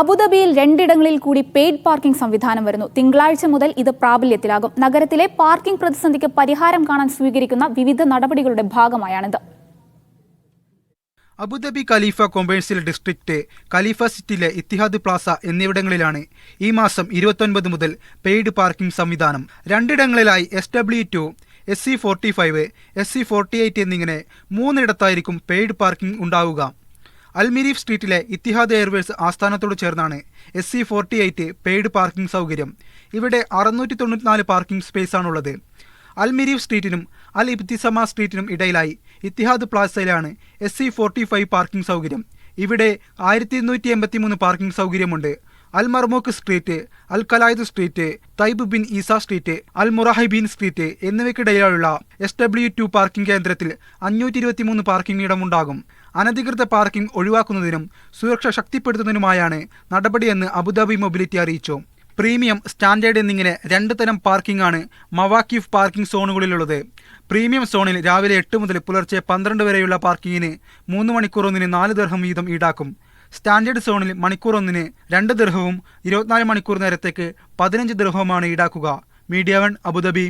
അബുദാബിയിൽ രണ്ടിടങ്ങളിൽ കൂടി paid parking സംവിധാനം വരുന്നു. തിങ്കളാഴ്ച മുതൽ ഇത് പ്രാബല്യത്തിലാകും. നഗരത്തിലെ പാർക്കിംഗ് പ്രതിസന്ധിക്ക് പരിഹാരം കാണാൻ സ്വീകരിക്കുന്ന വിവിധ നടപടികളുടെ ഭാഗമായാണിത്. അബുദാബി ഖലീഫ കൊമേഴ്സ്യൽ ഡിസ്ട്രിക്റ്റ്, ഖലീഫ സിറ്റിയിലെ ഇത്തിഹാദ് പ്ലാസ എന്നിവിടങ്ങളിലാണ് ഈ മാസം 29 മുതൽ പെയ്ഡ് പാർക്കിംഗ് സംവിധാനം. രണ്ടിടങ്ങളിലായി SW2, SC45, SC48 എന്നിങ്ങനെ മൂന്നിടത്തായിരിക്കും പെയ്ഡ് പാർക്കിംഗ് ഉണ്ടാവുക. അൽമിരീഫ് സ്ട്രീറ്റിലെ ഇത്തിഹാദ് എയർവേസ് ആസ്ഥാനത്തോട് ചേർന്നാണ് SC48 പെയ്ഡ് പാർക്കിംഗ് സൗകര്യം. ഇവിടെ 694 പാർക്കിംഗ് സ്പേസാണുള്ളത്. അൽമിരീഫ് സ്ട്രീറ്റിനും അൽ ഇബ്തിസമ സ്ട്രീറ്റിനും ഇടയിലായി ഇത്തിഹാദ് പ്ലാസയിലാണ് SC45 പാർക്കിംഗ് സൗകര്യം. ഇവിടെ 1283 പാർക്കിംഗ് സൗകര്യമുണ്ട്. അൽ മർമൂക്ക് സ്ട്രീറ്റ്, അൽ ഖലായിദ് സ്ട്രീറ്റ്, തൈബ് ബിൻ ഈസ സ്ട്രീറ്റ്, അൽ മുറാഹിബീൻ സ്ട്രീറ്റ് എന്നിവയ്ക്കിടയിലുള്ള SW2 പാർക്കിംഗ് കേന്ദ്രത്തിൽ 523 പാർക്കിംഗ് ഇടമുണ്ടാകും. അനധികൃത പാർക്കിംഗ് ഒഴിവാക്കുന്നതിനും സുരക്ഷ ശക്തിപ്പെടുത്തുന്നതിനുമായാണ് നടപടിയെന്ന് അബുദാബി മൊബിലിറ്റി അറിയിച്ചു. പ്രീമിയം, സ്റ്റാൻഡേർഡ് എന്നിങ്ങനെ 2 തരം പാർക്കിംഗ് ആണ് മവാക്കിഫ് പാർക്കിംഗ് സോണുകളിലുള്ളത്. പ്രീമിയം സോണിൽ രാവിലെ 8 മുതൽ പുലർച്ചെ 12 വരെയുള്ള പാർക്കിങ്ങിന് 3 മണിക്കൂർ ഒന്നിന് 4 ദിർഹം വീതം ഈടാക്കും. സ്റ്റാൻഡേർഡ് സോണിൽ മണിക്കൂർ ഒന്നിന് 2 ദിർഹവും 24 മണിക്കൂർ നേരത്തേക്ക് 15 ദിർഹവുമാണ് ഈടാക്കുക. Media 1 Abu Dhabi.